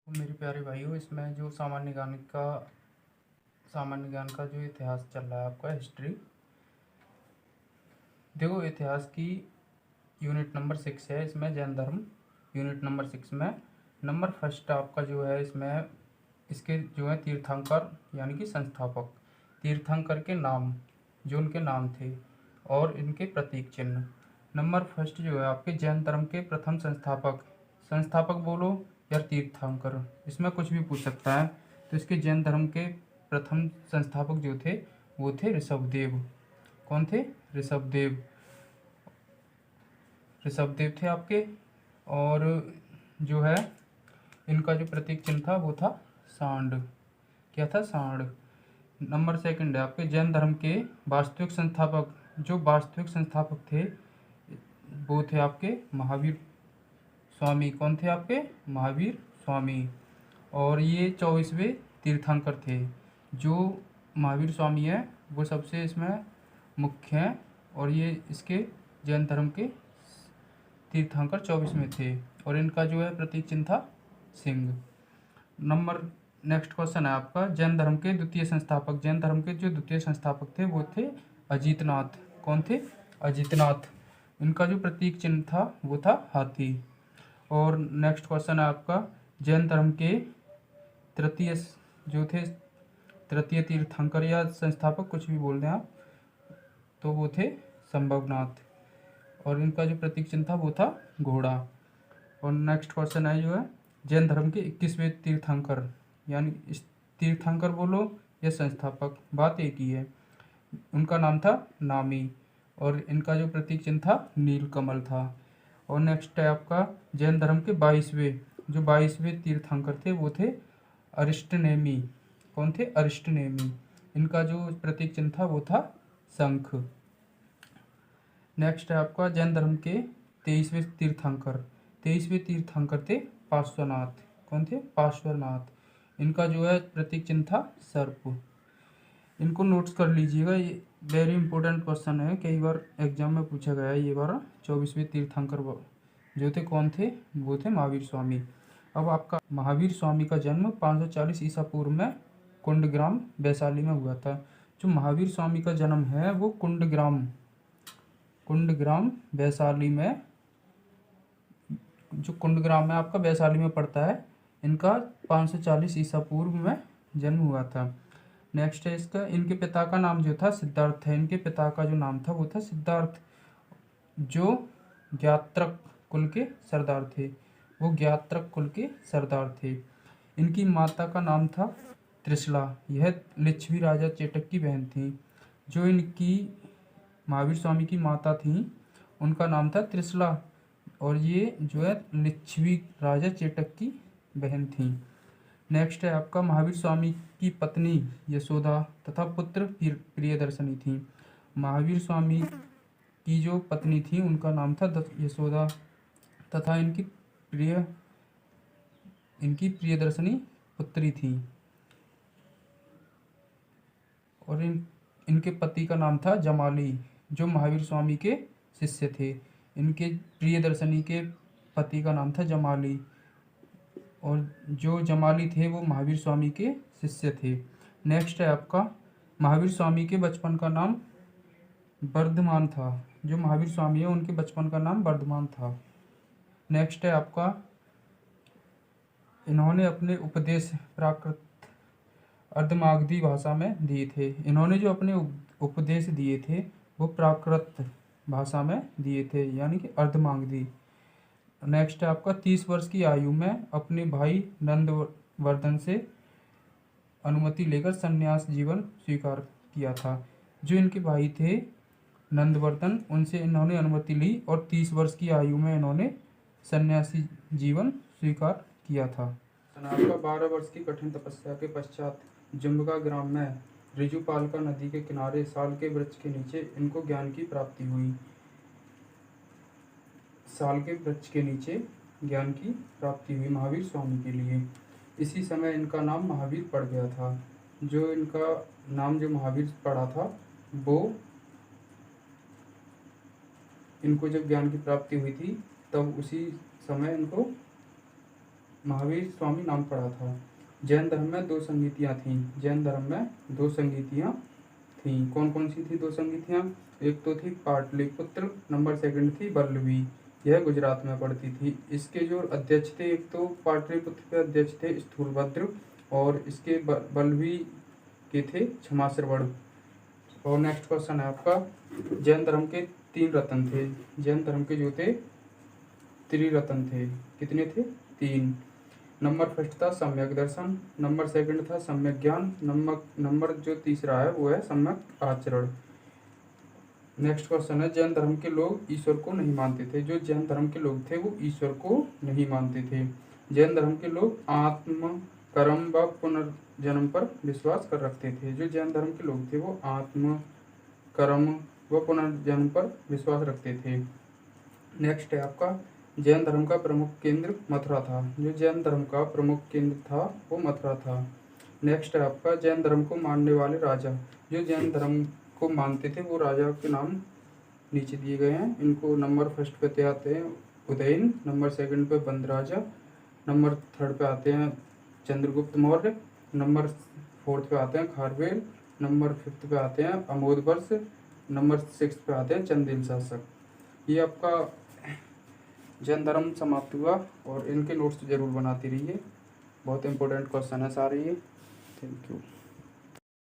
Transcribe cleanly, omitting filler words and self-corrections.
तो मेरे प्यारे भाइयों, इसमें जो सामान्य ज्ञान का जो इतिहास चल रहा है, आपका हिस्ट्री। देखो, इतिहास की यूनिट नंबर 6 है इसमें, जैन धर्म। यूनिट नंबर 6 में नंबर फर्स्ट आपका जो है इसमें, इसके जो है तीर्थंकर यानी कि संस्थापक, तीर्थंकर के नाम, जो उनके नाम थे और इनके प्रतीक चिन्ह। नंबर फर्स्ट जो है आपके जैन धर्म के प्रथम संस्थापक, संस्थापक बोलो या तीर्थंकर, इसमें कुछ भी पूछ सकता है। तो इसके जैन धर्म के प्रथम संस्थापक जो थे वो थे ऋषभदेव। कौन थे? ऋषभदेव। ऋषभदेव थे आपके। और जो है इनका जो प्रतीक चिन्ह था वो था सांड। क्या था? सांड। नंबर सेकंड है आपके जैन धर्म के वास्तविक संस्थापक, जो वास्तविक संस्थापक थे वो थे आपके महावीर स्वामी। कौन थे आपके? महावीर स्वामी। और ये 24वें तीर्थंकर थे। जो महावीर स्वामी है वो सबसे इसमें मुख्य हैं, और ये इसके जैन धर्म के तीर्थंकर 24 में थे, और इनका जो है प्रतीक चिन्ह था सिंह। नंबर नेक्स्ट क्वेश्चन है आपका जैन धर्म के द्वितीय संस्थापक। जैन धर्म के जो द्वितीय संस्थापक थे वो थे अजितनाथ। कौन थे? अजितनाथ। इनका जो प्रतीक चिन्ह था वो था हाथी। और नेक्स्ट क्वेश्चन है आपका जैन धर्म के तृतीय जो थे, तृतीय तीर्थंकर या संस्थापक, कुछ भी बोल दें आप, तो वो थे संभवनाथ, और इनका जो प्रतीक चिन्ह था वो था घोड़ा। और नेक्स्ट क्वेश्चन है जो है जैन धर्म के 21वें तीर्थंकर, यानी इस तीर्थंकर बोलो या संस्थापक, बात एक ही है। उनका नाम था नामी, और इनका जो प्रतीक चिन्ह था नीलकमल था। और नेक्स्ट है आपका जैन धर्म के 22वें तीर्थंकर थे वो थे अरिष्टनेमी। कौन थे? अरिष्टनेमी। इनका जो प्रतीक चिन्ह था वो था शंख। नेक्स्ट है आपका जैन धर्म के 23वें तीर्थंकर। 23वें तीर्थंकर थे पार्श्वनाथ। कौन थे? पार्श्वनाथ। इनका जो है प्रतीक चिन्ह था सर्प। इनको नोट्स कर लीजिएगा, ये वेरी इंपॉर्टेंट क्वेश्चन है, कई बार एग्जाम में पूछा गया है ये बार। 24वें तीर्थंकर जो थे कौन थे? वो थे महावीर स्वामी। अब आपका महावीर स्वामी का जन्म 540 ईसा पूर्व में कुंडग्राम वैशाली में हुआ था। जो महावीर स्वामी का जन्म है वो कुंडग्राम वैशाली में, जो कुंडग्राम है आपका वैशाली में पड़ता है, इनका 540 ईसा पूर्व में जन्म हुआ था। नेक्स्ट है इसका, इनके पिता का नाम जो था सिद्धार्थ है। इनके पिता का जो नाम था वो था सिद्धार्थ, जो ज्ञात्रक कुल के सरदार थे। वो ज्ञात्रक कुल के सरदार थे। इनकी माता का नाम था त्रिशला। यह लिच्छवी राजा चेटक की बहन थी। जो इनकी महावीर स्वामी की माता थी उनका नाम था त्रिशला, और ये जो है लिच्छवी राजा चेटक की बहन थी। नेक्स्ट है आपका महावीर स्वामी की पत्नी यशोदा तथा पुत्र प्रियदर्शनी थी। महावीर स्वामी की जो पत्नी थी उनका नाम था यशोदा, तथा इनकी प्रियदर्शनी पुत्री थी। और इनके पति का नाम था जमाली, जो महावीर स्वामी के शिष्य थे। इनके प्रियदर्शनी के पति का नाम था जमाली, और जो जमाली थे वो महावीर स्वामी के शिष्य थे। नेक्स्ट है आपका महावीर स्वामी के बचपन का नाम वर्धमान था। जो महावीर स्वामी है उनके बचपन का नाम वर्धमान था। नेक्स्ट है आपका इन्होंने अपने उपदेश प्राकृत अर्धमागधी भाषा में दिए थे। इन्होंने जो अपने उपदेश दिए थे वो प्राकृत भाषा में दिए थे, यानी कि अर्धमागधी। नेक्स्ट है आपका 30 वर्ष की आयु में अपने भाई नंदवर्धन से अनुमति लेकर संन्यास जीवन स्वीकार किया था। जो इनके भाई थे नंदवर्धन, उनसे इन्होंने अनुमति ली और 30 वर्ष की आयु में इन्होंने सन्यासी जीवन स्वीकार किया था। आपका 12 वर्ष की कठिन तपस्या के पश्चात जम्बका ग्राम में ऋजुपालका नदी के किनारे साल के वृक्ष के नीचे इनको ज्ञान की प्राप्ति हुई। साल के वृक्ष के नीचे ज्ञान की प्राप्ति हुई महावीर स्वामी के लिए। इसी समय इनका नाम महावीर पड़ गया था। जो इनका नाम जो महावीर पड़ा था वो इनको जब ज्ञान की प्राप्ति हुई थी तब उसी समय इनको महावीर स्वामी नाम पड़ा था। जैन धर्म में दो संगीतियाँ थीं। जैन धर्म में दो संगीतियाँ थीं। कौन कौन सी थी दो संगीतियाँ? एक तो थी पाटलिपुत्र, नंबर सेकंड थी वल्लभी। यह गुजरात में पड़ती थी। इसके जो अध्यक्ष थे, एक तो पाटलिपुत्र के अध्यक्ष थे स्थूलभद्र और इसके वल्लभी के थे क्षमाश्रवण। और नेक्स्ट क्वेश्चन है आपका, जैन धर्म के 3 रत्न थे। जैन धर्म के जो थे त्रिरत्न थे। कितने थे? 3। नंबर फर्स्ट था सम्यक दर्शन, नंबर सेकंड था सम्यक ज्ञान, नंबर जो तीसरा है वो है सम्यक आचरण। नेक्स्ट क्वेश्चन है, जैन धर्म के लोग ईश्वर को नहीं मानते थे। जो जैन धर्म के लोग थे वो ईश्वर को नहीं मानते थे। जैन धर्म के लोग आत्म, कर्म व पुनर्जन्म पर विश्वास कर रखते थे। जो जैन धर्म के लोग थे वो आत्म, कर्म व पुनर्जन्म पर विश्वास रखते थे। नेक्स्ट है आपका, जैन धर्म का प्रमुख केंद्र मथुरा था। जो जैन धर्म का प्रमुख केंद्र था वो मथुरा था। नेक्स्ट है आपका, जैन धर्म को मानने वाले राजा। जो जैन धर्म को मानते थे वो राजा के नाम नीचे दिए गए हैं। इनको नंबर फर्स्ट पे आते हैं उदयन, नंबर सेकंड पे बंद राजा, नंबर थर्ड पे आते हैं चंद्रगुप्त मौर्य, नंबर फोर्थ पे आते हैं खारवेल, नंबर फिफ्थ पे आते हैं अमोदवर्ष, नंबर 6 पे आते हैं चंदेल शासक। ये आपका जैन धर्म समाप्त हुआ और इनके नोट्स जरूर बनाती रहिए। बहुत इंपॉर्टेंट क्वेश्चन है सारे ये। Thank you.